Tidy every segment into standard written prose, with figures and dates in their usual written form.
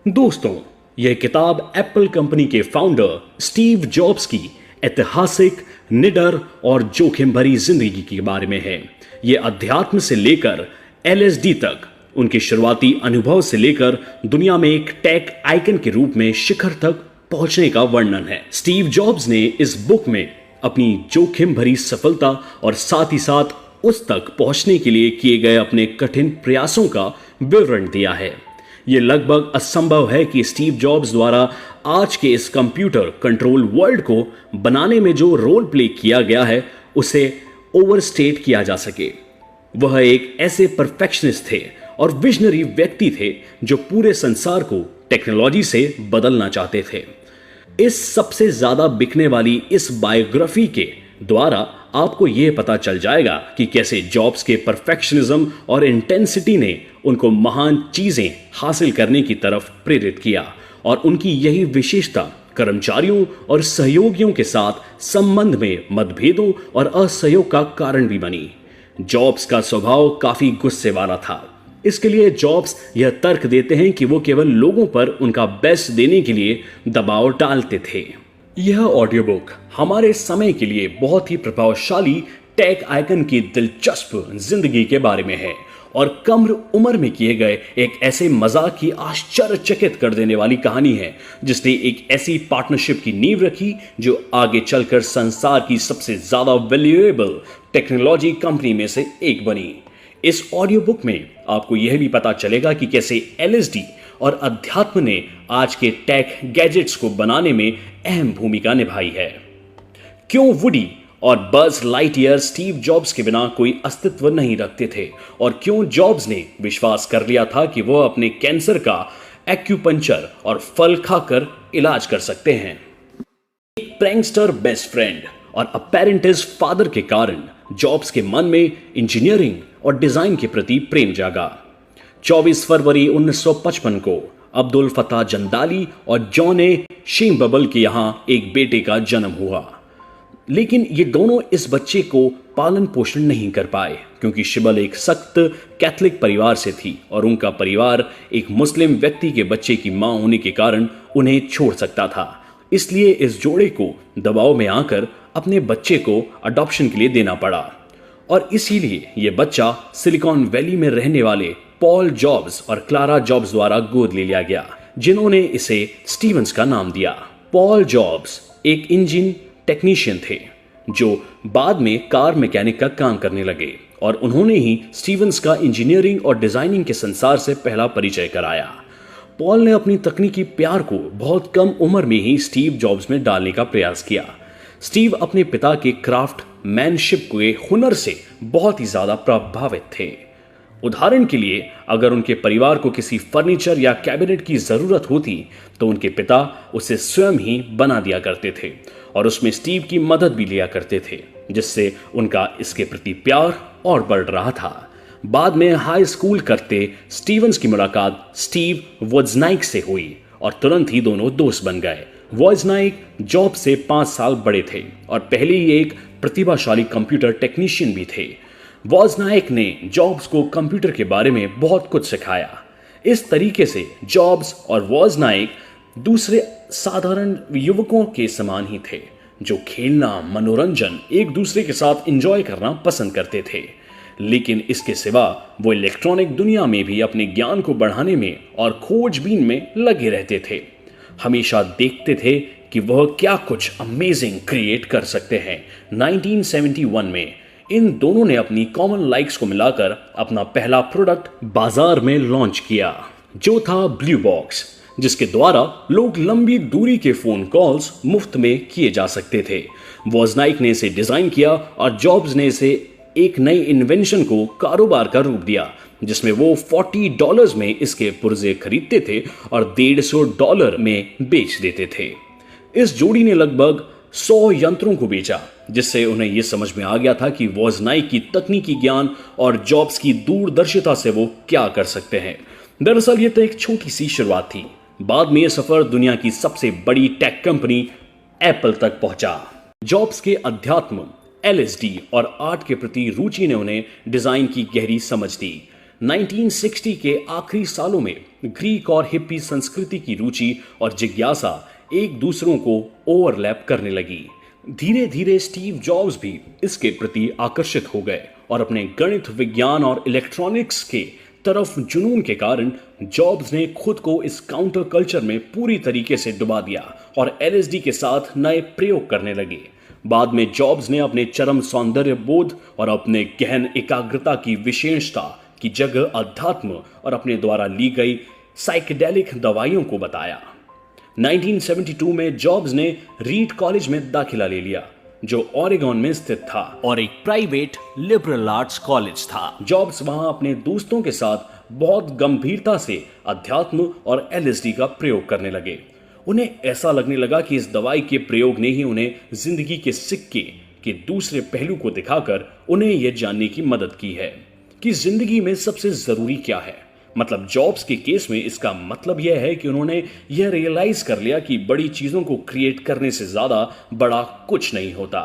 दोस्तों, यह किताब एप्पल कंपनी के फाउंडर स्टीव जॉब्स की ऐतिहासिक, निडर और जोखिम भरी जिंदगी के बारे में है। यह अध्यात्म से लेकर एलएसडी तक, उनके शुरुआती अनुभव से लेकर दुनिया में एक टेक आइकन के रूप में शिखर तक पहुंचने का वर्णन है। स्टीव जॉब्स ने इस बुक में अपनी जोखिम भरी सफलता और साथ ही साथ उस तक पहुंचने के लिए किए गए अपने कठिन प्रयासों का विवरण दिया है। यह लगभग असंभव है कि स्टीव जॉब्स द्वारा आज के इस कंप्यूटर कंट्रोल वर्ल्ड को बनाने में जो रोल प्ले किया गया है उसे ओवरस्टेट किया जा सके। वह एक ऐसे परफेक्शनिस्ट थे और विजनरी व्यक्ति थे जो पूरे संसार को टेक्नोलॉजी से बदलना चाहते थे। इस सबसे ज्यादा बिकने वाली इस बायोग्राफी के द्वारा आपको यह पता चल जाएगा कि कैसे जॉब्स के परफेक्शनिज्म और इंटेंसिटी ने उनको महान चीजें हासिल करने की तरफ प्रेरित किया और उनकी यही विशेषता कर्मचारियों और सहयोगियों के साथ संबंध में मतभेदों और असहयोग का कारण भी बनी। जॉब्स का स्वभाव काफी गुस्से वाला था। इसके लिए जॉब्स यह तर्क देते हैं कि वो केवल लोगों पर उनका बेस्ट देने के लिए दबाव डालते थे। यह ऑडियो बुक हमारे समय के लिए बहुत ही प्रभावशाली टेक आइकन की दिलचस्प जिंदगी के बारे में है और कम उम्र में किए गए एक ऐसे मजाक की आश्चर्यचकित कर देने वाली कहानी है जिसने एक ऐसी पार्टनरशिप की नींव रखी जो आगे चलकर संसार की सबसे ज्यादा वैल्यूएबल टेक्नोलॉजी कंपनी में से एक बनी। इस ऑडियो बुक में आपको यह भी पता चलेगा कि कैसे एलएसडी और अध्यात्म ने आज के टेक गैजेट्स को बनाने में अहम भूमिका निभाई है। क्यों वुडी और बज लाइटईयर स्टीव जॉब्स के बिना कोई अस्तित्व नहीं रखते थे और क्यों जॉब्स ने विश्वास कर लिया था कि वह अपने कैंसर का एक्यूपंक्चर और फल खाकर इलाज कर सकते हैं। एक प्रैंकस्टर बेस्ट फ्रेंड और अपेरेंटिस फादर के कारण जॉब्स के मन में इंजीनियरिंग और डिजाइन के प्रति प्रेम जागा। 24 फरवरी 1955 को अब्दुल फताह जंदाली और जॉन ए शेमबबल के यहां एक बेटे का जन्म हुआ, लेकिन ये दोनों इस बच्चे को पालन पोषण नहीं कर पाए क्योंकि शिबल एक सख्त कैथलिक परिवार से थी और उनका परिवार एक मुस्लिम व्यक्ति के बच्चे की मां होने के कारण उन्हें छोड़ सकता था। इसलिए इस जोड़े को दबाव में आकर अपने बच्चे को अडॉप्शन के लिए देना पड़ा और इसीलिए यह बच्चा सिलिकॉन वैली में रहने वाले पॉल जॉब्स और क्लारा जॉब्स द्वारा गोद ले लिया गया, जिन्होंने इसे स्टीवंस का नाम दिया। पॉल जॉब्स एक इंजन टेक्नीशियन थे जो बाद में कार मैकेनिक का काम करने लगे और उन्होंने ही स्टीवंस का इंजीनियरिंग और डिजाइनिंग के संसार से पहला परिचय कराया। पॉल ने अपनी तकनीकी प्यार को बहुत कम उम्र में ही स्टीव जॉब्स में डालने का प्रयास किया। स्टीव अपने पिता के क्राफ्ट मैनशिप के हुनर से बहुत ही ज्यादा प्रभावित थे। उदाहरण के लिए अगर उनके परिवार को किसी फर्नीचर या कैबिनेट की जरूरत होती तो उनके पिता उसे स्वयं ही बना दिया करते थे और उसमें स्टीव की मदद भी लिया करते थे, जिससे उनका इसके प्रति प्यार और बढ़ रहा था। बाद में हाई स्कूल करते स्टीवंस की मुलाकात स्टीव वोज्नाइक से हुई और तुरंत ही दोनों दोस्त बन गए। वोज्नाइक जॉब से 5 साल बड़े थे और पहले ही एक प्रतिभाशाली कंप्यूटर टेक्नीशियन भी थे। वोज्नाइक ने जॉब्स को कंप्यूटर के बारे में बहुत कुछ सिखाया। इस तरीके से जॉब्स और वोज्नाइक दूसरे साधारण युवकों के समान ही थे जो खेलना, मनोरंजन, एक दूसरे के साथ एंजॉय करना पसंद करते थे। लेकिन इसके सिवा वो इलेक्ट्रॉनिक दुनिया में भी अपने ज्ञान को बढ़ाने में और खोजबीन में लगे रहते थे। हमेशा देखते थे कि वह क्या कुछ अमेजिंग क्रिएट कर सकते हैं। 1971 में इन दोनों ने अपनी कॉमन लाइक्स को मिलाकर अपना पहला प्रोडक्ट बाजार में लॉन्च किया, जो था ब्लू बॉक्स, जिसके द्वारा लोग लंबी दूरी के फोन कॉल्स मुफ्त में किए जा सकते थे। वोज्नाइक ने इसे डिजाइन किया और जॉब्स ने इसे एक नई इन्वेंशन को कारोबार का रूप दिया, जिसमें वो $40 में इसके पुर्जे खरीदते थे और $150 में बेच देते थे। इस जोड़ी ने लगभग 100 यंत्रों को बेचा, जिससे उन्हें यह समझ में आ गया था कि वोज्नाइक की तकनीकी ज्ञान और जॉब्स की दूरदर्शिता से वो क्या कर सकते हैं। दरअसल ये तो एक छोटी सी शुरुआत थी। बाद में यह सफर दुनिया की सबसे बड़ी टेक कंपनी एप्पल तक पहुंचा। जॉब्स के अध्यात्म, एलएसडी और आर्ट के प्रति रुचि ने उन्हें डिजाइन की गहरी समझ दी। 1960 के आखिरी सालों में ग्रीक और हिप्पी संस्कृति की रुचि और जिज्ञासा एक दूसरों को ओवरलैप करने लगी। धीरे धीरे स्टीव जॉब्स भी इसके प्रति आकर्षित हो गए और अपने गणित, विज्ञान और इलेक्ट्रॉनिक्स के तरफ जुनून के कारण जॉब्स ने खुद को इस काउंटर कल्चर में पूरी तरीके से डुबा दिया और एलएसडी के साथ नए प्रयोग करने लगे। बाद में जॉब्स ने अपने चरम सौंदर्य बोध और अपने गहन एकाग्रता की विशेषता की जगह अध्यात्म और अपने द्वारा ली गई साइकेडेलिक दवाइयों को बताया। 1972 में जॉब्स ने रीड कॉलेज में दाखिला ले लिया, जो ओरेगन में स्थित था और एक प्राइवेट लिबरल आर्ट्स कॉलेज था। जॉब्स वहां अपने दोस्तों के साथ बहुत गंभीरता से अध्यात्म और एलएसडी का प्रयोग करने लगे। उन्हें ऐसा लगने लगा कि इस दवाई के प्रयोग ने ही उन्हें जिंदगी के सिक्के के दूसरे पहलू को दिखाकर उन्हें यह जानने की मदद की है कि जिंदगी में सबसे जरूरी क्या है। मतलब जॉब्स के केस में इसका मतलब यह है कि उन्होंने यह रियलाइज कर लिया कि बड़ी चीजों को क्रिएट करने से ज्यादा बड़ा कुछ नहीं होता।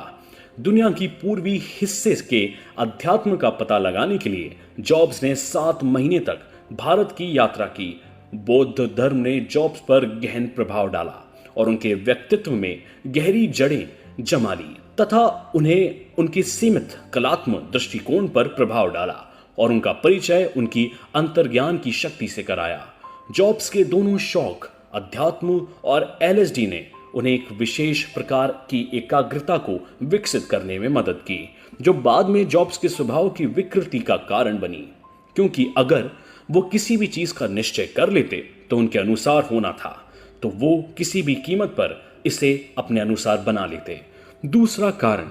दुनिया की पूर्वी हिस्से के अध्यात्म का पता लगाने के लिए जॉब्स ने 7 महीने तक भारत की यात्रा की। बौद्ध धर्म ने जॉब्स पर गहन प्रभाव डाला और उनके व्यक्तित्व में गहरी जड़ें जमा ली तथा उन्हें उनके सीमित कलात्मक दृष्टिकोण पर प्रभाव डाला और उनका परिचय उनकी अंतर्ज्ञान की शक्ति से कराया। जॉब्स के दोनों शौक, अध्यात्म और एलएसडी, ने उन्हें एक विशेष प्रकार की एकाग्रता को विकसित करने में मदद की, जो बाद में जॉब्स के स्वभाव की विकृति का कारण बनी। क्योंकि अगर वो किसी भी चीज का निश्चय कर लेते तो उनके अनुसार होना था, तो वो किसी भी कीमत पर इसे अपने अनुसार बना लेते। दूसरा कारण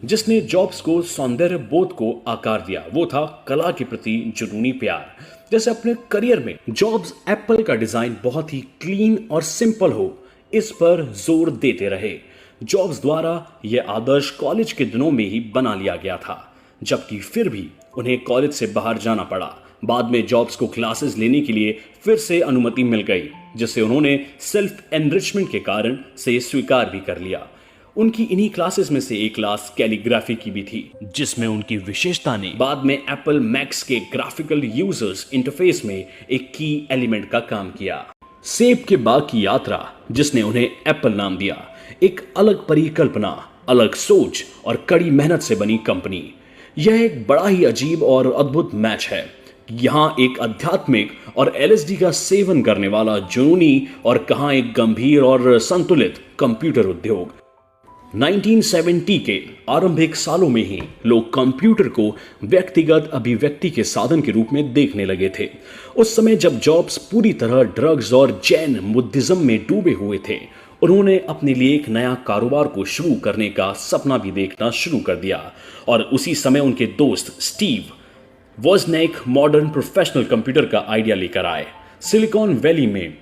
जिसने जॉब्स को सौंदर्य बोध को आकार दिया वो था कला के प्रति जुनूनी प्यार। जैसे अपने करियर में जॉब्स एप्पल का डिजाइन बहुत ही क्लीन और सिंपल हो, इस पर जोर देते रहे। जॉब्स द्वारा यह आदर्श कॉलेज के दिनों में ही बना लिया गया था, जबकि फिर भी उन्हें कॉलेज से बाहर जाना पड़ा। बाद में जॉब्स को क्लासेस लेने के लिए फिर से अनुमति मिल गई, जिसे उन्होंने सेल्फ एनरिचमेंट के कारण से स्वीकार भी कर लिया। उनकी इन्हीं क्लासेस में से एक क्लास कैलीग्राफी की भी थी, जिसमें उनकी विशेषता ने बाद में एप्पल मैक्स के ग्राफिकल यूजर्स इंटरफेस में एक की एलिमेंट का काम किया। सेब के बाग की यात्रा, जिसने उन्हें एप्पल नाम दिया, एक अलग परिकल्पना, अलग सोच और कड़ी मेहनत से बनी कंपनी। यह एक बड़ा ही अजीब और अद्भुत मैच है। यहां एक आध्यात्मिक और एलएसडी का सेवन करने वाला जुनूनी और कहां एक गंभीर और संतुलित कंप्यूटर उद्योग। 1970 के आरंभिक सालों में ही लोग कंप्यूटर को व्यक्तिगत अभिव्यक्ति के साधन के रूप में देखने लगे थे। उस समय जब जॉब्स पूरी तरह ड्रग्स और जैन बुद्धिज्म में डूबे हुए थे, उन्होंने अपने लिए एक नया कारोबार को शुरू करने का सपना भी देखना शुरू कर दिया। और उसी समय उनके दोस्त Steve Wozniak modern professional computer का आइडिया लेकर आए। सिलिकॉन वैली में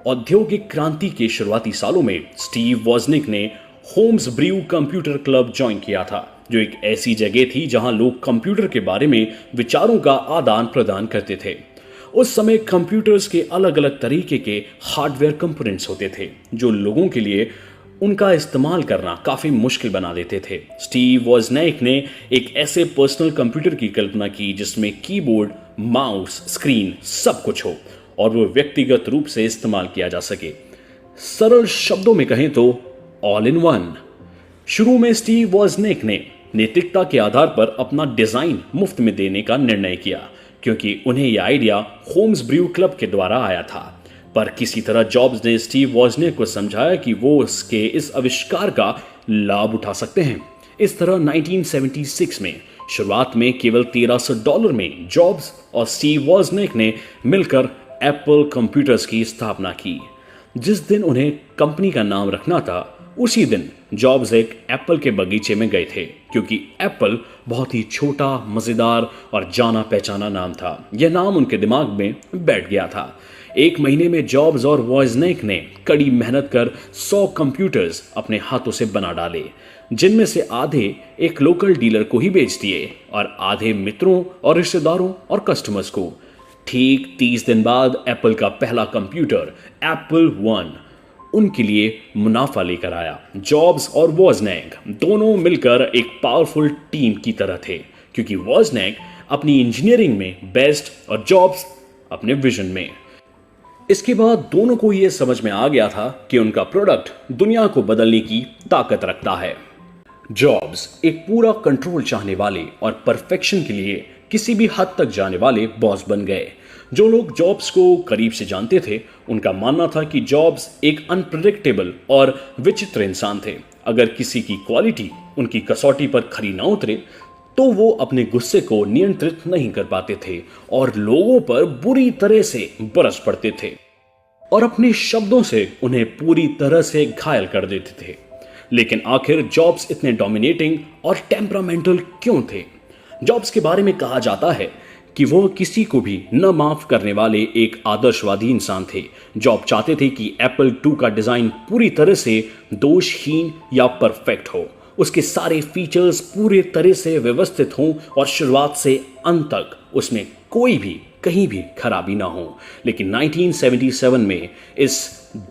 औद्योगिक क्रांति के शुरुआती सालों में स्टीव वॉजनेक ने Homebrew computer club join किया था, जो एक ऐसी जगह थी जहां लोग कंप्यूटर के बारे में विचारों का आदान प्रदान करते थे। उस समय कंप्यूटर्स के अलग अलग तरीके के हार्डवेयर कंपोनेंट्स होते थे, जो लोगों के लिए उनका इस्तेमाल करना काफी मुश्किल बना देते थे। स्टीव वॉजनेक ने एक ऐसे पर्सनल कंप्यूटर की कल्पना की जिसमें कीबोर्ड, माउस, स्क्रीन सब कुछ हो और वो व्यक्तिगत रूप से इस्तेमाल किया जा सके। सरल शब्दों में कहें तो ऑल इन वन। शुरू में स्टीव वॉजनेक ने नैतिकता के आधार पर अपना डिजाइन मुफ्त में देने का निर्णय किया, क्योंकि उन्हें यह आइडिया होम्स ब्रू क्लब के द्वारा आया था। पर किसी तरह जॉब्स ने स्टीव वॉजनेक को समझाया कि वो उसके इस आविष्कार का लाभ उठा सकते हैं। इस तरह 1976 में शुरुआत में केवल $1300 में जॉब्स और स्टीव वॉजनेक ने मिलकर एप्पल कंप्यूटर्स की स्थापना की। जिस दिन उन्हें कंपनी का नाम रखना था, उसी दिन जॉब्स एक एप्पल के बगीचे में गए थे, क्योंकि एप्पल बहुत ही छोटा, मजेदार और जाना पहचाना नाम था। यह नाम उनके दिमाग में बैठ गया था। 1 महीने में जॉब्स और वॉजनेक ने कड़ी मेहनत कर 100 कंप्यूटर्स अपने हाथों से बना डाले, जिनमें से आधे एक लोकल डीलर को ही बेच दिए और आधे मित्रों और रिश्तेदारों और कस्टमर्स को। ठीक 30 दिन बाद एप्पल का पहला कंप्यूटर एप्पल वन उनके लिए मुनाफा लेकर आया। जॉब्स और वॉजनेक दोनों मिलकर एक पावरफुल टीम की तरह थे, क्योंकि वॉजनेक अपनी इंजीनियरिंग में बेस्ट और जॉब्स अपने विजन में। इसके बाद दोनों को यह समझ में आ गया था कि उनका प्रोडक्ट दुनिया को बदलने की ताकत रखता है। जॉब्स एक पूरा कंट्रोल चाहने वाले और परफेक्शन के लिए किसी भी हद तक जाने वाले बॉस बन गए। जो लोग जॉब्स को करीब से जानते थे उनका मानना था कि जॉब्स एक अनप्रेडिक्टेबल और विचित्र इंसान थे। अगर किसी की क्वालिटी उनकी कसौटी पर खरी ना उतरे तो वो अपने गुस्से को नियंत्रित नहीं कर पाते थे और लोगों पर बुरी तरह से बरस पड़ते थे और अपने शब्दों से उन्हें पूरी तरह से घायल कर देते थे। लेकिन आखिर जॉब्स इतने डोमिनेटिंग और टेम्परामेंटल क्यों थे? जॉब्स के बारे में कहा जाता है कि वो किसी को भी न माफ करने वाले एक आदर्शवादी इंसान थे। जॉब चाहते थे कि एप्पल 2 का डिजाइन पूरी तरह से दोषहीन या परफेक्ट हो, उसके सारे फीचर्स पूरी तरह से व्यवस्थित हों और शुरुआत से अंत तक उसमें कोई भी कहीं भी खराबी ना हो। लेकिन 1977 में इस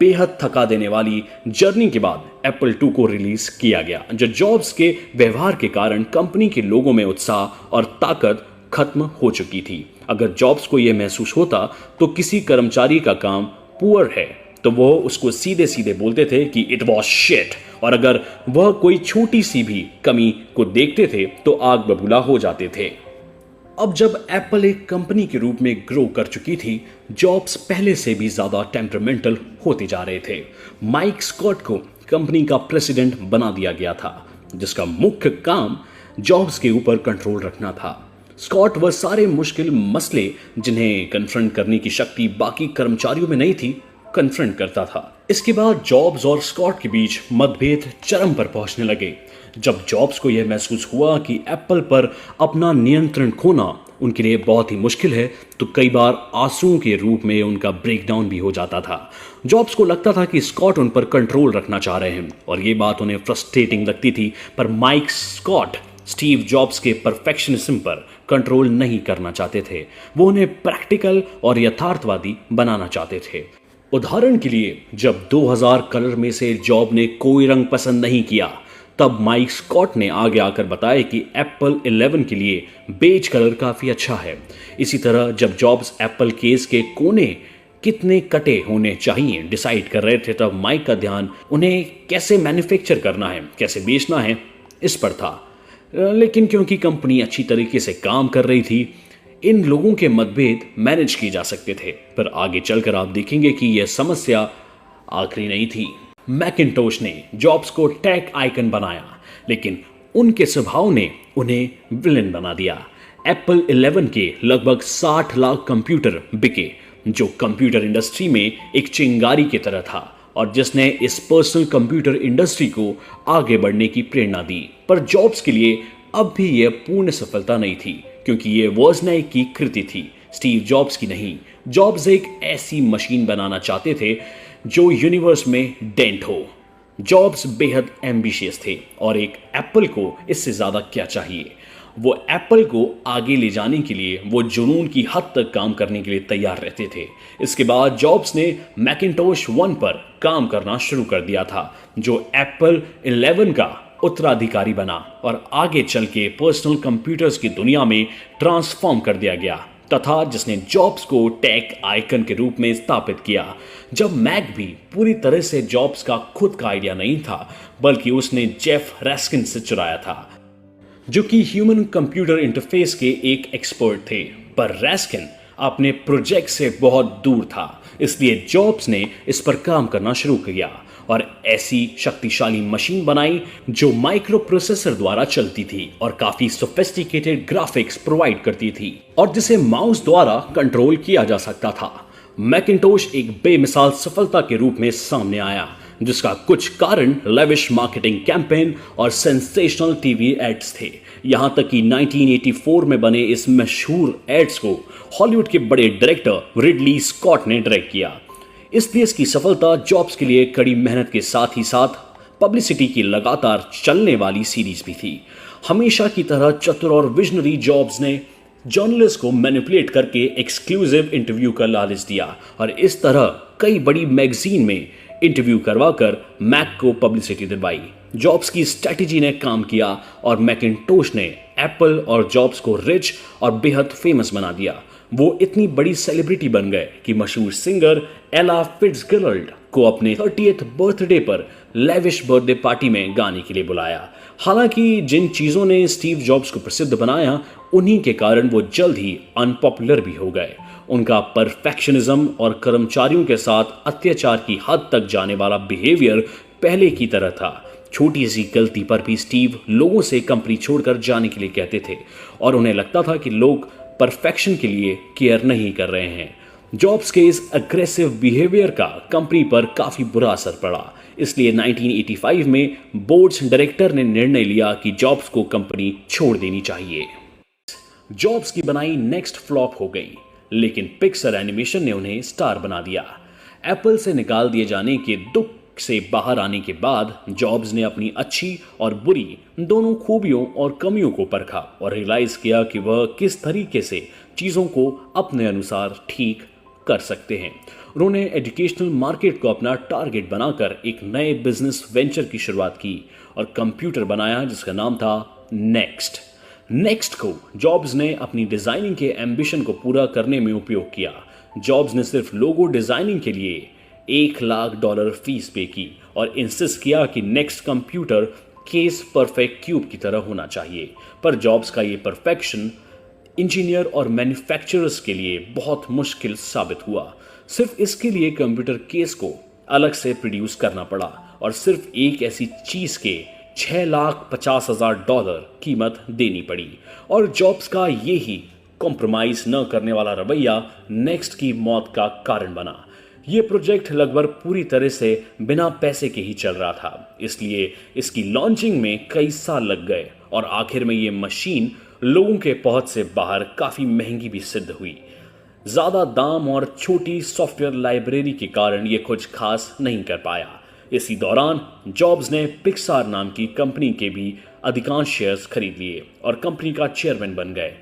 बेहद थका देने वाली जर्नी के बाद एप्पल 2 को रिलीज किया गया, जो जॉब्स के व्यवहार के कारण कंपनी के लोगों में उत्साह और ताकत खत्म हो चुकी थी। अगर जॉब्स को यह महसूस होता तो किसी कर्मचारी का काम पुअर है तो वो उसको सीधे सीधे बोलते थे कि इट वॉज शिट, और अगर वह कोई छोटी सी भी कमी को देखते थे तो आग बबूला हो जाते थे। अब जब एप्पल एक कंपनी के रूप में ग्रो कर चुकी थी, जॉब्स पहले से भी ज्यादा टेम्परामेंटल होते जा रहे थे। माइक स्कॉट को कंपनी का प्रेसिडेंट बना दिया गया था, जिसका मुख्य काम जॉब्स के ऊपर कंट्रोल रखना था। स्कॉट वह सारे मुश्किल मसले जिन्हें कन्फ्रंट करने की शक्ति बाकी कर्मचारियों में नहीं थी, कन्फ्रंट करता था। इसके बाद जॉब्स और स्कॉट के बीच मतभेद चरम पर पहुंचने लगे। जब जॉब्स को यह महसूस हुआ कि एप्पल पर अपना नियंत्रण खोना उनके लिए बहुत ही मुश्किल है, तो कई बार आंसुओं के रूप में उनका ब्रेकडाउन भी हो जाता था। जॉब्स को लगता था कि स्कॉट उन पर कंट्रोल रखना चाह रहे हैं और ये बात उन्हें फ्रस्ट्रेटिंग लगती थी, पर माइक स्कॉट स्टीव जॉब्स के परफेक्शनिज्म पर कंट्रोल नहीं करना चाहते थे। वो उन्हें प्रैक्टिकल और यथार्थवादी बनाना चाहते थे। उदाहरण के लिए, जब 2000 कलर में से जॉब ने कोई रंग पसंद नहीं किया, तब माइक स्कॉट ने आगे आकर बताया कि एप्पल 11 के लिए बेज कलर काफी अच्छा है। इसी तरह जब जॉब्स एप्पल केस के कोने कितने कटे होने चाहिए डिसाइड कर रहे थे, तब माइक का ध्यान उन्हें कैसे मैन्युफैक्चर करना है, कैसे बेचना है, इस पर था। लेकिन क्योंकि कंपनी अच्छी तरीके से काम कर रही थी, इन लोगों के मतभेद मैनेज किए जा सकते थे। पर आगे चलकर आप देखेंगे कि यह समस्या आखिरी नहीं थी। मैकिन्टोश ने जॉब्स को टेक आइकन बनाया, लेकिन उनके स्वभाव ने उन्हें विलेन बना दिया। एप्पल 11 के लगभग 60 लाख कंप्यूटर बिके, जो कंप्यूटर इंडस्ट्री में एक चिंगारी की तरह था और जिसने इस पर्सनल कंप्यूटर इंडस्ट्री को आगे बढ़ने की प्रेरणा दी। पर जॉब्स के लिए अब भी यह पूर्ण सफलता नहीं थी, क्योंकि यह वोज़नाइक की कृति थी, स्टीव जॉब्स की नहीं। जॉब्स एक ऐसी मशीन बनाना चाहते थे जो यूनिवर्स में डेंट हो। जॉब्स बेहद एम्बिशियस थे और एक एप्पल को इससे ज्यादा क्या चाहिए। वो एप्पल को आगे ले जाने के लिए वो जुनून की हद तक काम करने के लिए तैयार रहते थे। इसके बाद जॉब्स ने मैकिन्टोश 1 पर काम करना शुरू कर दिया था, जो एप्पल 11 का उत्तराधिकारी बना और आगे चल के पर्सनल कंप्यूटर्स की दुनिया में ट्रांसफॉर्म कर दिया गया, तथा जिसने जॉब्स को टेक आइकन के रूप में स्थापित किया। जब मैक भी पूरी तरह से जॉब्स का खुद का आइडिया नहीं था, बल्कि उसने जेफ रस्किन से चुराया था, जो कि ह्यूमन कंप्यूटर इंटरफेस के एक एक्सपर्ट थे। पर रस्किन अपने प्रोजेक्ट से बहुत दूर था, इसलिए जॉब्स ने इस पर काम करना शुरू किया और ऐसी शक्तिशाली मशीन बनाई जो माइक्रो प्रोसेसर द्वारा चलती थी और काफी सोफिस्टिकेटेड ग्राफिक्स प्रोवाइड करती थी और जिसे माउस द्वारा कंट्रोल किया जा सकता था। मैकिन्टोश एक बेमिसाल सफलता के रूप में सामने आया, जिसका कुछ कारण लेविश मार्केटिंग कैंपेन और सेंसेशनल टीवी एड्स थे। यहां तक कि 1984 में बने इस मशहूर एड्स को हॉलीवुड के बड़े डायरेक्टर रिडली स्कॉट ने डायरेक्ट किया। इसलिए इसकी सफलता जॉब्स के लिए कड़ी मेहनत के साथ ही साथ पब्लिसिटी की लगातार चलने वाली सीरीज भी थी। हमेशा की तरह चतुर और विजनरी जॉब्स ने जर्नलिस्ट को मैनिपुलेट करके एक्सक्लूसिव इंटरव्यू का लालच दिया और इस तरह कई बड़ी मैगजीन में इंटरव्यू करवाकर मैक को पब्लिसिटी दिलवाई। जॉब्स की स्ट्रेटेजी ने काम किया और मैकिन्टोश ने एप्पल और जॉब्स को रिच और बेहद फेमस बना दिया। वो इतनी बड़ी सेलिब्रिटी बन गए कि मशहूर सिंगर एला फिट्जगेराल्ड को अपने 30th बर्थडे पर लेविश बर्थडे पार्टी में गाने के लिए बुलाया। हालांकि जिन चीजों ने स्टीव जॉब्स को प्रसिद्ध बनाया, उन्हीं के कारण वो जल्द ही अनपॉपुलर भी हो गए। उनका परफेक्शनिज्म और कर्मचारियों के साथ अत्याचार की हद तक जाने वाला बिहेवियर पहले की तरह था। छोटी सी गलती पर भी स्टीव लोगों से कंपनी छोड़कर जाने के लिए कहते थे और उन्हें लगता था कि लोग परफेक्शन के लिए केयर नहीं कर रहे हैं। जॉब्स के इस अग्रेसिव बिहेवियर का कंपनी पर काफी बुरा असर पड़ा, इसलिए 1985 में बोर्ड डायरेक्टर ने निर्णय लिया कि जॉब्स को कंपनी छोड़ देनी चाहिए। जॉब्स की बनाई नेक्स्ट फ्लॉप हो गई, लेकिन पिक्सर एनिमेशन ने उन्हें स्टार बना दिया। एप्पल से निकाल दिए जाने के दुख से बाहर आने के बाद जॉब्स ने अपनी अच्छी और बुरी दोनों खूबियों और कमियों को परखा और रियलाइज किया कि वह किस तरीके से चीज़ों को अपने अनुसार ठीक कर सकते हैं। उन्होंने एजुकेशनल मार्केट को अपना टारगेट बनाकर एक नए बिजनेस वेंचर की शुरुआत की और कंप्यूटर बनाया जिसका नाम था नेक्स्ट को जॉब्स ने अपनी डिजाइनिंग के एम्बिशन को पूरा करने में उपयोग किया। जॉब्स ने सिर्फ लोगो डिजाइनिंग के लिए $1 लाख फीस पे की और इंसिस्ट किया कि next computer case perfect cube की तरह होना चाहिए। पर जॉब्स का ये परफेक्शन इंजीनियर और मैन्युफैक्चरर्स के लिए बहुत मुश्किल साबित हुआ। सिर्फ इसके लिए कंप्यूटर केस को अलग से प्रोड्यूस करना पड़ा और सिर्फ एक ऐसी चीज के $6,50,000 कीमत देनी पड़ी। और जॉब्स का ये ही कॉम्प्रोमाइज न करने वाला रवैया नेक्स्ट की मौत का कारण बना। ये प्रोजेक्ट लगभग पूरी तरह से बिना पैसे के ही चल रहा था, इसलिए इसकी लॉन्चिंग में कई साल लग गए और आखिर में ये मशीन लोगों के पहुंच से बाहर काफी महंगी भी सिद्ध हुई। ज्यादा दाम और छोटी सॉफ्टवेयर लाइब्रेरी के कारण ये कुछ खास नहीं कर पाया। इसी दौरान जॉब्स ने पिक्सार नाम की कंपनी के भी अधिकांश शेयर्स खरीद लिए और कंपनी का चेयरमैन बन गए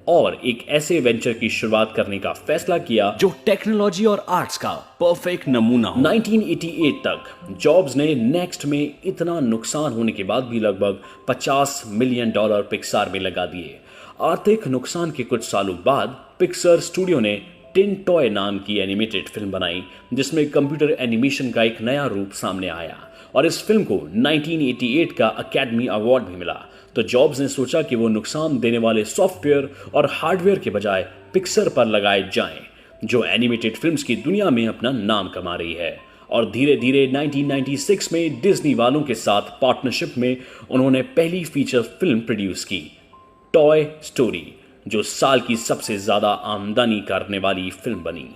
और एक ऐसे वेंचर की शुरुआत करने का फैसला किया जो टेक्नोलॉजी और आर्ट्स का परफेक्ट नमूना हो। 1988 तक जॉब्स ने नेक्स्ट में इतना नुकसान होने के बाद भी लगभग $50 मिलियन पिक्सार में लगा दिए। आर्थिक नुकसान के कुछ सालों बाद पिक्सर स्टूडियो ने टिन टॉय नाम की एनिमेटेड फिल्म बनाई जिसमें कंप्यूटर एनिमेशन का एक नया रूप सामने आया और इस फिल्म को 1988 का अकेडमी अवार्ड भी मिला। तो जॉब्स ने सोचा कि वो नुकसान देने वाले सॉफ्टवेयर और हार्डवेयर के बजाय पिक्सर पर लगाए जाएं जो एनिमेटेड फिल्म्स की दुनिया में अपना नाम कमा रही है। और धीरे धीरे 1996 में डिज्नी वालों के साथ पार्टनरशिप में उन्होंने पहली फीचर फिल्म प्रोड्यूस की, टॉय स्टोरी, जो साल की सबसे ज्यादा आमदनी करने वाली फिल्म बनी।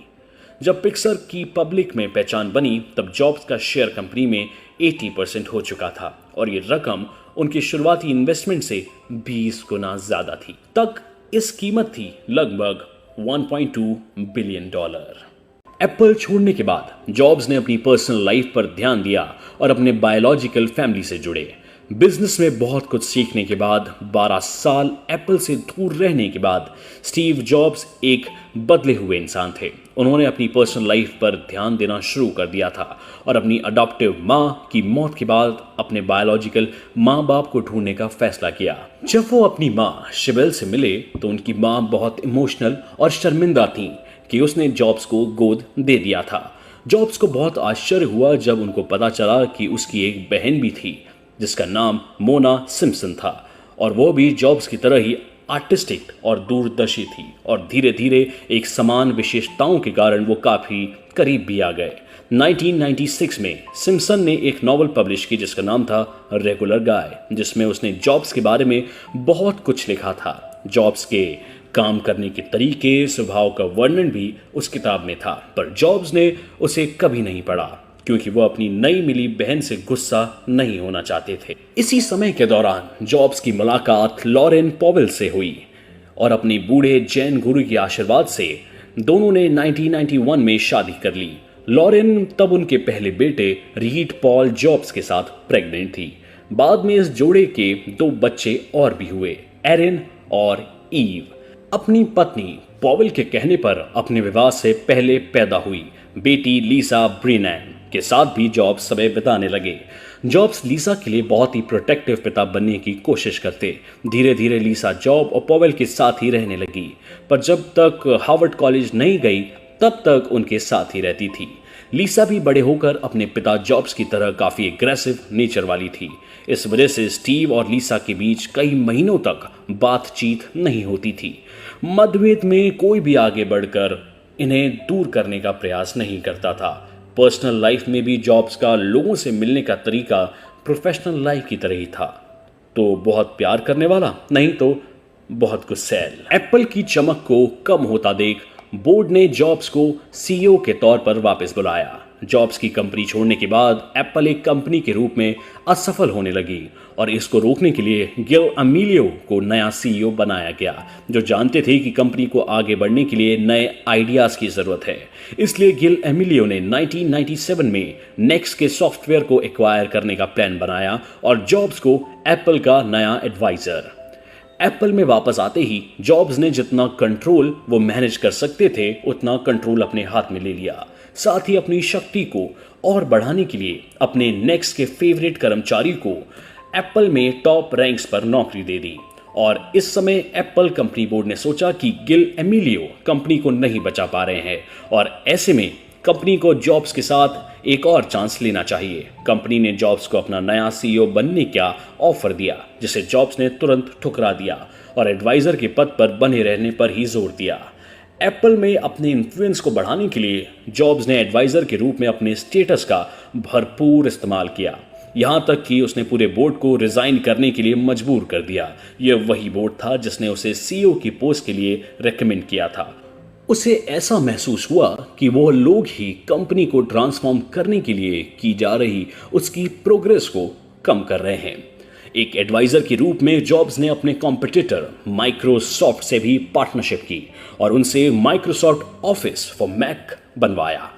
जब पिक्सर की पब्लिक में पहचान बनी तब जॉब्स का शेयर कंपनी में 80% हो चुका था और ये रकम उनकी शुरुआती इन्वेस्टमेंट से 20 गुना ज्यादा थी। तक इस कीमत थी लगभग $1.2 बिलियन। एप्पल छोड़ने के बाद जॉब्स ने अपनी पर्सनल लाइफ पर ध्यान दिया और अपने बायोलॉजिकल फैमिली से जुड़े। बिजनेस में बहुत कुछ सीखने के बाद 12 साल एप्पल से दूर रहने के बाद स्टीव जॉब्स एक बदले हुए इंसान थे। उन्होंने अपनी पर्सनल लाइफ पर ध्यान देना शुरू कर दिया था और अपनी अडॉप्टिव माँ की मौत के बाद अपने बायोलॉजिकल माँ बाप को ढूंढने का फैसला किया। जब वो अपनी माँ शिबेल से मिले तो उनकी माँ बहुत इमोशनल और शर्मिंदा थी कि उसने जॉब्स को गोद दे दिया था। जॉब्स को बहुत आश्चर्य हुआ जब उनको पता चला कि उसकी एक बहन भी थी जिसका नाम मोना सिम्पसन था और वो भी जॉब्स की तरह ही आर्टिस्टिक और दूरदर्शी थी और धीरे धीरे एक समान विशेषताओं के कारण वो काफी करीब भी आ गए। 1996 में सिम्पसन ने एक नॉवल पब्लिश की जिसका नाम था रेगुलर गाय, जिसमें उसने जॉब्स के बारे में बहुत कुछ लिखा था। जॉब्स के काम करने के तरीके, स्वभाव का वर्णन भी उस किताब में था, पर जॉब्स ने उसे कभी नहीं पढ़ा क्योंकि वो अपनी नई मिली बहन से गुस्सा नहीं होना चाहते थे। इसी समय के दौरान जॉब्स की मुलाकात लॉरेन पॉवेल से हुई और अपने बूढ़े जैन गुरु के आशीर्वाद से दोनों ने 1991 में शादी कर ली। लॉरेन तब उनके पहले बेटे रीड पॉल जॉब्स के साथ प्रेग्नेंट थी। बाद में इस जोड़े के 2 बच्चे और भी हुए, एरिन और ईव। अपनी पत्नी पॉवेल के कहने पर अपने विवाह से पहले पैदा हुई बेटी लीसा ब्रिनैन के साथ भी जॉब्स समय बिताने लगे। जॉब्स लीसा के लिए बहुत ही प्रोटेक्टिव पिता बनने की कोशिश करते। धीरे धीरे लीसा जॉब और पॉवेल के साथ ही रहने लगी, पर जब तक हार्वर्ड कॉलेज नहीं गई तब तक उनके साथ ही रहती थी। लीसा भी बड़े होकर अपने पिता जॉब्स की तरह काफी एग्रेसिव नेचर वाली थी। इस वजह से स्टीव और लीसा के बीच कई महीनों तक बातचीत नहीं होती थी। मतभेद में कोई भी आगे बढ़कर इन्हें दूर करने का प्रयास नहीं करता था। पर्सनल लाइफ में भी जॉब्स का लोगों से मिलने का तरीका प्रोफेशनल लाइफ की तरह ही था। तो बहुत प्यार करने वाला, नहीं तो बहुत गुस्सैल। एप्पल की चमक को कम होता देख बोर्ड ने जॉब्स को सीईओ के तौर पर वापस बुलाया। जॉब्स की कंपनी छोड़ने के बाद एप्पल एक कंपनी के रूप में असफल होने लगी और इसको रोकने के लिए गिल एमिलियो को नया सीईओ बनाया गया, जो जानते थे कि कंपनी को आगे बढ़ने के लिए नए आइडियाज की जरूरत है। इसलिए गिल एमिलियो ने 1997 में नेक्स्ट के सॉफ्टवेयर को एक्वायर करने का प्लान बनाया और जॉब्स को एप्पल का नया एडवाइजर। एप्पल में वापस आते ही जॉब्स ने जितना कंट्रोल वो मैनेज कर सकते थे उतना कंट्रोल अपने हाथ में ले लिया। साथ ही अपनी शक्ति को और बढ़ाने के लिए अपने नेक्स्ट के फेवरेट कर्मचारी को एप्पल में टॉप रैंक्स पर नौकरी दे दी। और इस समय एप्पल कंपनी बोर्ड ने सोचा कि गिल एमिलियो कंपनी को नहीं बचा पा रहे हैं और ऐसे में कंपनी को जॉब्स के साथ एक और चांस लेना चाहिए। कंपनी ने जॉब्स को अपना नया सीईओ बनने का ऑफर दिया, जिसे जॉब्स ने तुरंत ठुकरा दिया और एडवाइजर के पद पर बने रहने पर ही जोर दिया। एप्पल में अपने इन्फ्लुएंस को बढ़ाने के लिए जॉब्स ने एडवाइजर के रूप में अपने स्टेटस का भरपूर इस्तेमाल किया, यहाँ तक कि उसने पूरे बोर्ड को रिजाइन करने के लिए मजबूर कर दिया। यह वही बोर्ड था जिसने उसे सीईओ की पोस्ट के लिए रेकमेंड किया था। उसे ऐसा महसूस हुआ कि वो लोग ही कंपनी को ट्रांसफॉर्म करने के लिए की जा रही उसकी प्रोग्रेस को कम कर रहे हैं। एक एडवाइजर के रूप में जॉब्स ने अपने कॉम्पिटिटर माइक्रोसॉफ्ट से भी पार्टनरशिप की और उनसे माइक्रोसॉफ्ट ऑफिस फॉर मैक बनवाया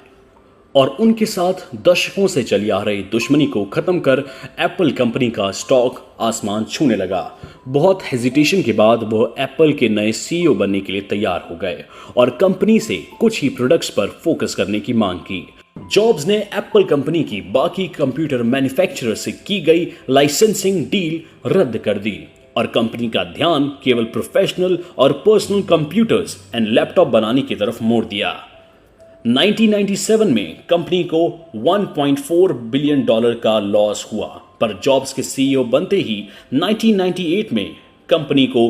और उनके साथ दशकों से चली आ रही दुश्मनी को खत्म कर एप्पल कंपनी का स्टॉक आसमान छूने लगा। बहुत हेजिटेशन के बाद वो एप्पल के नए सीईओ बनने के लिए तैयार हो गए और कंपनी से कुछ ही प्रोडक्ट्स पर फोकस करने की मांग की। जॉब्स ने एप्पल कंपनी की बाकी कंप्यूटर मैन्युफैक्चरर से की गई लाइसेंसिंग डील रद्द कर दी और कंपनी का ध्यान केवल प्रोफेशनल और पर्सनल कंप्यूटर्स एंड लैपटॉप बनाने की तरफ मोड़ दिया। 1997 में कंपनी को $1.4 बिलियन का लॉस हुआ, पर जॉब्स के सीईओ बनते ही 1998 में कंपनी को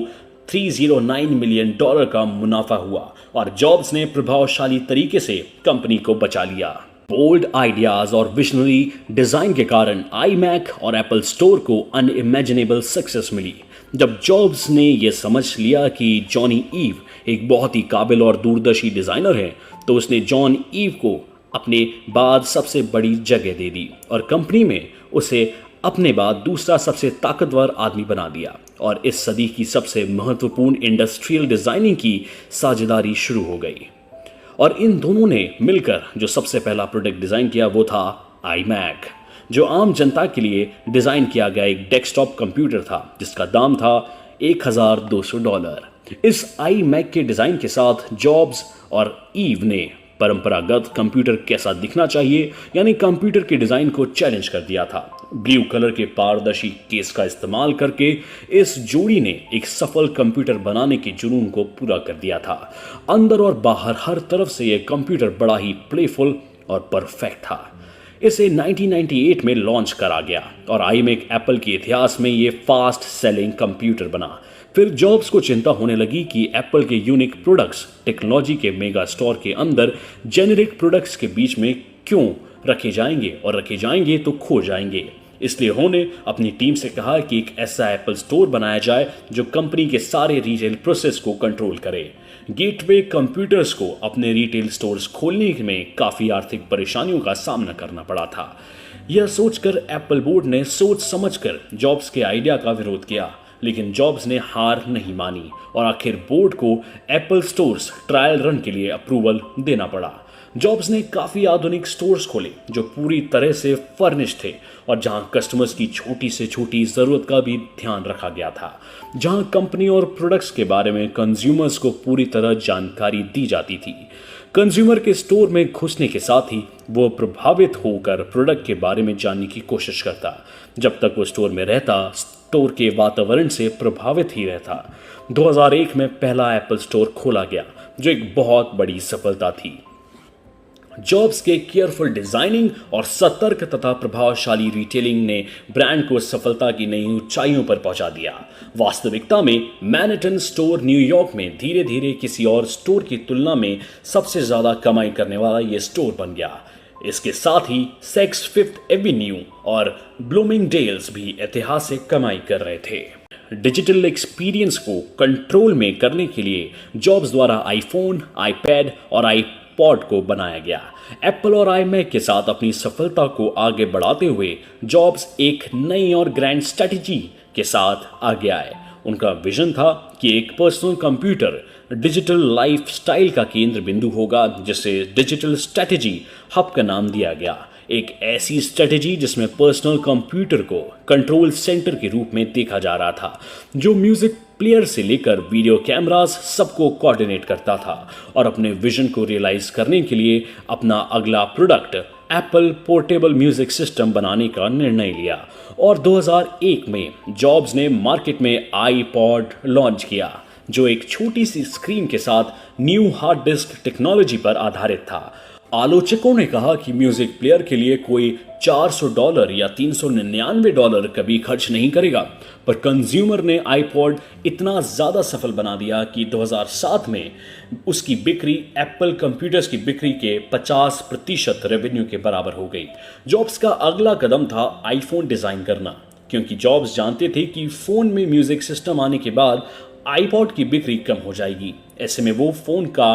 $309 मिलियन का मुनाफा हुआ और जॉब्स ने प्रभावशाली तरीके से कंपनी को बचा लिया। बोल्ड आइडियाज और विजनरी डिजाइन के कारण iMac और एप्पल स्टोर को अनइमेजिनेबल सक्सेस मिली। जब जॉब्स ने यह समझ लिया कि जॉनी ईव एक बहुत ही काबिल और दूरदर्शी डिजाइनर है, तो उसने जॉन ईव को अपने बाद सबसे बड़ी जगह दे दी और कंपनी में उसे अपने बाद दूसरा सबसे ताकतवर आदमी बना दिया और इस सदी की सबसे महत्वपूर्ण इंडस्ट्रियल डिजाइनिंग की साझेदारी शुरू हो गई। और इन दोनों ने मिलकर जो सबसे पहला प्रोडक्ट डिजाइन किया वो था iMac, जो आम जनता के लिए डिजाइन किया गया एक डेस्कटॉप कंप्यूटर था जिसका दाम था $1200। इस iMac के डिजाइन के साथ जॉब्स और ईव ने परंपरागत कंप्यूटर कैसा दिखना चाहिए यानी कंप्यूटर के डिजाइन को चैलेंज कर दिया था। ब्लू कलर के पारदर्शी केस का इस्तेमाल करके इस जोड़ी ने एक सफल कंप्यूटर बनाने के जुनून को पूरा कर दिया था। अंदर और बाहर हर तरफ से यह कंप्यूटर बड़ा ही प्लेफुल और परफेक्ट था। इसे 1998 में लॉन्च करा गया और iMac एप्पल के इतिहास में ये फास्ट सेलिंग कंप्यूटर बना। फिर जॉब्स को चिंता होने लगी कि एप्पल के यूनिक प्रोडक्ट्स टेक्नोलॉजी के मेगा स्टोर के अंदर जेनेरिक प्रोडक्ट्स के बीच में क्यों रखे जाएंगे और रखे जाएंगे तो खो जाएंगे। इसलिए उन्होंने अपनी टीम से कहा कि एक ऐसा एप्पल स्टोर बनाया जाए जो कंपनी के सारे रिटेल प्रोसेस को कंट्रोल करे। गेटवे कंप्यूटर्स को अपने रिटेल स्टोर्स खोलने में काफ़ी आर्थिक परेशानियों का सामना करना पड़ा था। यह सोचकर एप्पल बोर्ड ने सोच समझकर जॉब्स के आइडिया का विरोध किया, लेकिन जॉब्स ने हार नहीं मानी और आखिर बोर्ड को एप्पल स्टोर्स ट्रायल रन के लिए अप्रूवल देना पड़ा। जॉब्स ने काफ़ी आधुनिक स्टोर्स खोले जो पूरी तरह से फर्निश्ड थे और जहां कस्टमर्स की छोटी से छोटी ज़रूरत का भी ध्यान रखा गया था, जहां कंपनी और प्रोडक्ट्स के बारे में कंज्यूमर्स को पूरी तरह जानकारी दी जाती थी। कंज्यूमर के स्टोर में घुसने के साथ ही वो प्रभावित होकर प्रोडक्ट के बारे में जानने की कोशिश करता। जब तक वो स्टोर में रहता, स्टोर के वातावरण से प्रभावित ही रहता। 2001 में पहला एप्पल स्टोर खोला गया, जो एक बहुत बड़ी सफलता थी। जॉब्स के केयरफुल डिजाइनिंग और सतर्क तथा प्रभावशाली रिटेलिंग ने ब्रांड को सफलता की नई ऊंचाइयों पर पहुंचा दिया। वास्तविकता में मैनहट्टन स्टोर न्यूयॉर्क में धीरे धीरे किसी और स्टोर की तुलना में सबसे ज्यादा कमाई करने वाला यह स्टोर बन गया। इसके साथ ही सेक्स फिफ्थ एवेन्यू और ब्लूमिंगडेल्स भी ऐतिहासिक कमाई कर रहे थे। डिजिटल एक्सपीरियंस को कंट्रोल में करने के लिए जॉब्स द्वारा आईफोन, आईपैड और आईपॉड को बनाया गया। एप्पल और आईमैक के साथ अपनी सफलता को आगे बढ़ाते हुए जॉब्स एक नई और ग्रैंड स्ट्रेटजी के साथ आगे आए। उनका विजन था कि एक पर्सनल कंप्यूटर डिजिटल लाइफस्टाइल का केंद्र बिंदु होगा, जिसे डिजिटल स्ट्रेटजी हब का नाम दिया गया। एक ऐसी स्ट्रेटजी जिसमें पर्सनल कंप्यूटर को कंट्रोल सेंटर के रूप में देखा जा रहा था, जो म्यूजिक प्लेयर से लेकर वीडियो कैमरास सबको कोऑर्डिनेट करता था और अपने विजन को रियलाइज करने के लिए अपना अगला product Apple portable music system बनाने का निर्णय लिया। और 2001 में जॉब्स ने मार्केट में आईपॉड लॉन्च किया, जो एक छोटी सी स्क्रीन के साथ न्यू हार्ड डिस्क टेक्नोलॉजी पर आधारित था। आलोचकों ने कहा कि म्यूजिक प्लेयर के लिए कोई $400 या $399 कभी खर्च नहीं करेगा, पर कंज्यूमर ने आईपॉड इतना ज़्यादा सफल बना दिया कि 2007 में उसकी बिक्री एप्पल कंप्यूटर्स की बिक्री के 50% रेवेन्यू के बराबर हो गई। जॉब्स का अगला कदम था आईफोन डिज़ाइन करना, क्योंकि जॉब्स जानते थे कि फ़ोन में म्यूज़िक सिस्टम आने के बाद आईपॉड की बिक्री कम हो जाएगी। ऐसे में वो फ़ोन का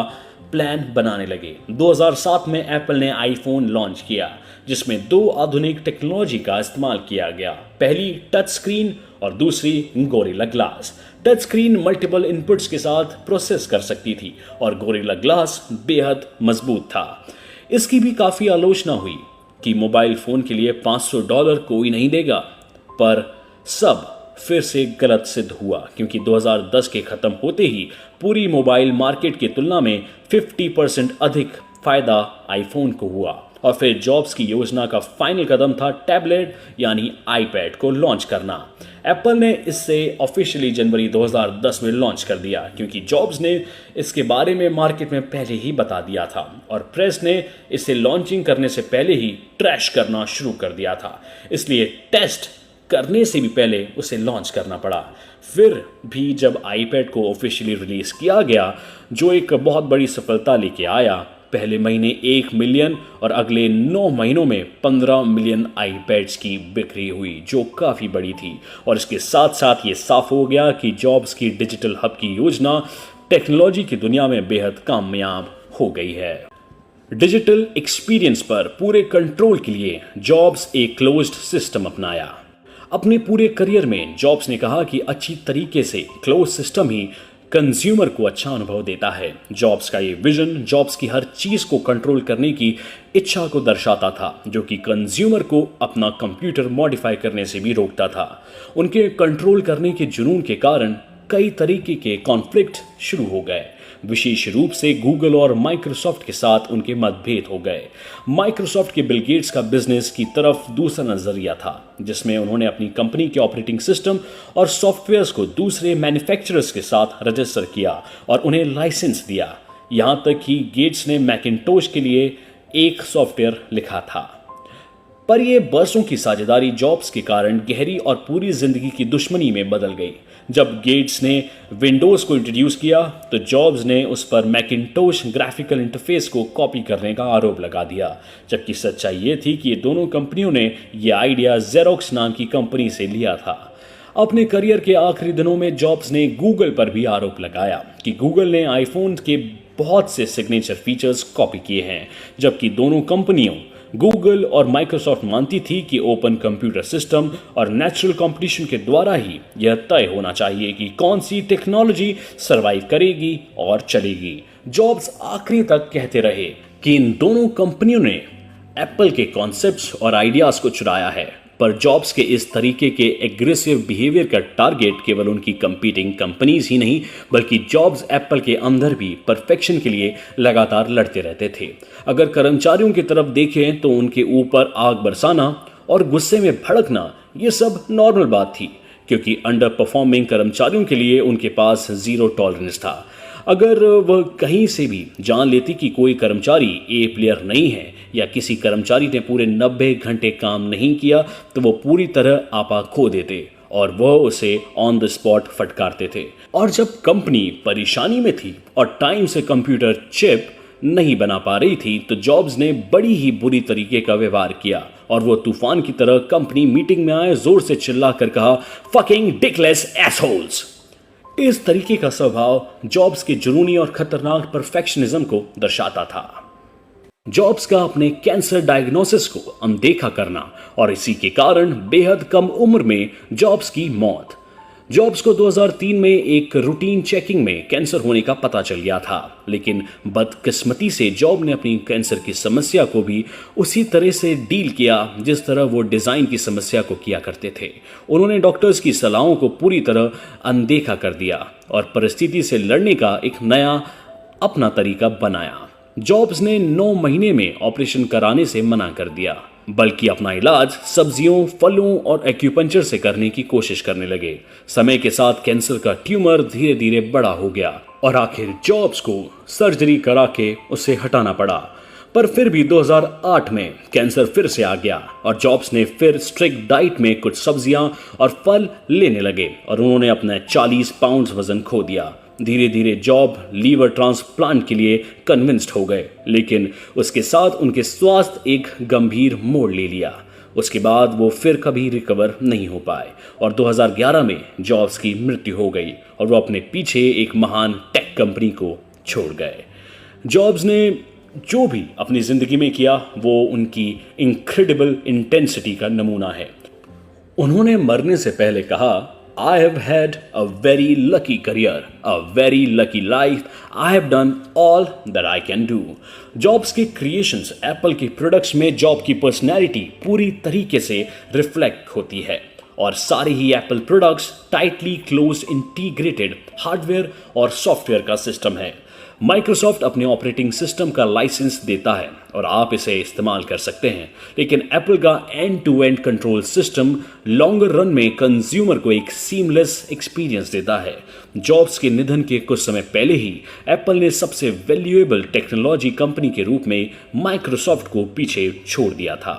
प्लान बनाने लगे। 2007 में एप्पल ने आईफोन लॉन्च किया, जिसमें 2 आधुनिक टेक्नोलॉजी का इस्तेमाल किया गया। पहली टच स्क्रीन और दूसरी gorilla glass. Touch screen multiple inputs के साथ प्रोसेस कर सकती थी और गोरिल्ला ग्लास बेहद मजबूत था। इसकी भी काफ़ी आलोचना हुई कि मोबाइल फ़ोन के लिए $500 कोई नहीं देगा, पर सब फिर से गलत सिद्ध हुआ, क्योंकि 2010 के ख़त्म होते ही पूरी मोबाइल मार्केट की तुलना में 50% अधिक फ़ायदा आईफोन को हुआ। और फिर जॉब्स की योजना का फाइनल कदम था टैबलेट यानी आईपैड को लॉन्च करना। एप्पल ने इससे ऑफिशियली जनवरी 2010 में लॉन्च कर दिया, क्योंकि जॉब्स ने इसके बारे में मार्केट में पहले ही बता दिया था और प्रेस ने इसे लॉन्चिंग करने से पहले ही ट्रैश करना शुरू कर दिया था। इसलिए टेस्ट करने से भी पहले उसे लॉन्च करना पड़ा। फिर भी जब आईपैड को ऑफिशियली रिलीज किया गया, जो एक बहुत बड़ी सफलता लेके आया, पहले महीने 1 मिलियन और अगले 9 महीनों में 15 मिलियन आईपैड्स की बिक्री हुई, जो काफ़ी बड़ी थी। और इसके साथ साथ ये साफ हो गया कि जॉब्स की डिजिटल हब की योजना टेक्नोलॉजी की दुनिया में बेहद कामयाब हो गई है। डिजिटल एक्सपीरियंस पर पूरे कंट्रोल के लिए जॉब्स एक क्लोज्ड सिस्टम अपनाया। अपने पूरे करियर में जॉब्स ने कहा कि अच्छी तरीके से क्लोज सिस्टम ही कंज्यूमर को अच्छा अनुभव देता है। जॉब्स का ये विजन जॉब्स की हर चीज को कंट्रोल करने की इच्छा को दर्शाता था, जो कि कंज्यूमर को अपना कंप्यूटर मॉडिफाई करने से भी रोकता था। उनके कंट्रोल करने के जुनून के कारण कई तरीके के कॉन्फ्लिक्ट शुरू हो गए। विशेष रूप से गूगल और माइक्रोसॉफ्ट के साथ उनके मतभेद हो गए। माइक्रोसॉफ्ट के बिल गेट्स का बिजनेस की तरफ दूसरा नजरिया था, जिसमें उन्होंने अपनी कंपनी के ऑपरेटिंग सिस्टम और सॉफ्टवेयर्स को दूसरे मैन्युफैक्चरर्स के साथ रजिस्टर किया और उन्हें लाइसेंस दिया। यहां तक कि गेट्स ने मैकिन्टोश के लिए एक सॉफ्टवेयर लिखा था। पर यह बरसों की साझेदारी जॉब्स के कारण गहरी और पूरी जिंदगी की दुश्मनी में बदल गई। जब गेट्स ने विंडोज को इंट्रोड्यूस किया, तो जॉब्स ने उस पर मैकिन्टोश ग्राफिकल इंटरफेस को कॉपी करने का आरोप लगा दिया, जबकि सच्चाई ये थी कि ये दोनों कंपनियों ने यह आइडिया जेरोक्स नाम की कंपनी से लिया था। अपने करियर के आखिरी दिनों में जॉब्स ने गूगल पर भी आरोप लगाया कि गूगल ने आईफोन के बहुत से सिग्नेचर फीचर्स कॉपी किए हैं, जबकि दोनों कंपनियों गूगल और माइक्रोसॉफ्ट मानती थी कि ओपन कंप्यूटर सिस्टम और नेचुरल कंपटीशन के द्वारा ही यह तय होना चाहिए कि कौन सी टेक्नोलॉजी सरवाइव करेगी और चलेगी। जॉब्स आखिरी तक कहते रहे कि इन दोनों कंपनियों ने एप्पल के कॉन्सेप्ट्स और आइडियाज को चुराया है पर जॉब्स के इस तरीके के एग्रेसिव बिहेवियर का टारगेट केवल उनकी कंपीटिंग कंपनीज ही नहीं बल्कि जॉब्स एप्पल के अंदर भी परफेक्शन के लिए लगातार लड़ते रहते थे। अगर कर्मचारियों की तरफ देखें तो उनके ऊपर आग बरसाना और गुस्से में भड़कना ये सब नॉर्मल बात थी, क्योंकि अंडर परफॉर्मिंग कर्मचारियों के लिए उनके पास जीरो टॉलरेंस था। अगर वह कहीं से भी जान लेती कि कोई कर्मचारी ए प्लेयर नहीं है या किसी कर्मचारी ने पूरे 90 घंटे काम नहीं किया तो वो पूरी तरह आपा खो देते और वह उसे ऑन द स्पॉट फटकारते थे। और जब कंपनी परेशानी में थी और टाइम से कंप्यूटर चिप नहीं बना पा रही थी तो जॉब्स ने बड़ी ही बुरी तरीके का व्यवहार किया और वो तूफान की तरह कंपनी मीटिंग में आए, जोर से चिल्लाकर कहा, फकिंग डिकलेस एसहोल्स। इस तरीके का स्वभाव जॉब्स के जुनूनी और खतरनाक परफेक्शनिज्म को दर्शाता था। जॉब्स का अपने कैंसर डायग्नोसिस को अनदेखा करना और इसी के कारण बेहद कम उम्र में जॉब्स की मौत। जॉब्स को 2003 में एक रूटीन चेकिंग में कैंसर होने का पता चल गया था, लेकिन बदकिस्मती से जॉब ने अपनी कैंसर की समस्या को भी उसी तरह से डील किया जिस तरह वो डिज़ाइन की समस्या को किया करते थे। उन्होंने डॉक्टर्स की सलाहों को पूरी तरह अनदेखा कर दिया और परिस्थिति से लड़ने का एक नया अपना तरीका बनाया। जॉब्स ने 9 महीने में ऑपरेशन कराने से मना कर दिया, बल्कि अपना इलाज सब्जियों, फलों और एक्यूपंक्चर से करने की कोशिश करने लगे। समय के साथ कैंसर का ट्यूमर धीरे धीरे बड़ा हो गया और आखिर जॉब्स को सर्जरी करा के उसे हटाना पड़ा। पर फिर भी 2008 में कैंसर फिर से आ गया और जॉब्स ने फिर स्ट्रिक्ट डाइट में कुछ सब्जियां और फल लेने लगे और उन्होंने अपना 40 पाउंड वजन खो दिया। धीरे धीरे जॉब लीवर ट्रांसप्लांट के लिए कन्विंस्ड हो गए, लेकिन उसके साथ उनके स्वास्थ्य एक गंभीर मोड़ ले लिया। उसके बाद वो फिर कभी रिकवर नहीं हो पाए और 2011 में जॉब्स की मृत्यु हो गई और वो अपने पीछे एक महान टेक कंपनी को छोड़ गए। जॉब्स ने जो भी अपनी जिंदगी में किया वो उनकी इनक्रेडिबल इंटेंसिटी का नमूना है। उन्होंने मरने से पहले कहा, I have had a very lucky career, a very lucky life. I have done all that I can do. Job के क्रिएशंस, एप्पल के प्रोडक्ट्स में जॉब की पर्सनैलिटी पूरी तरीके से रिफ्लेक्ट होती है और सारे ही Apple products tightly close integrated hardware और सॉफ्टवेयर का सिस्टम है। माइक्रोसॉफ्ट अपने ऑपरेटिंग सिस्टम का लाइसेंस देता है और आप इसे इस्तेमाल कर सकते हैं, लेकिन एप्पल का end to end control system longer run में कंज्यूमर को एक सीमलेस एक्सपीरियंस देता है। जॉब्स के निधन के कुछ समय पहले ही एप्पल ने सबसे वैल्यूएबल टेक्नोलॉजी कंपनी के रूप में माइक्रोसॉफ्ट को पीछे छोड़ दिया था।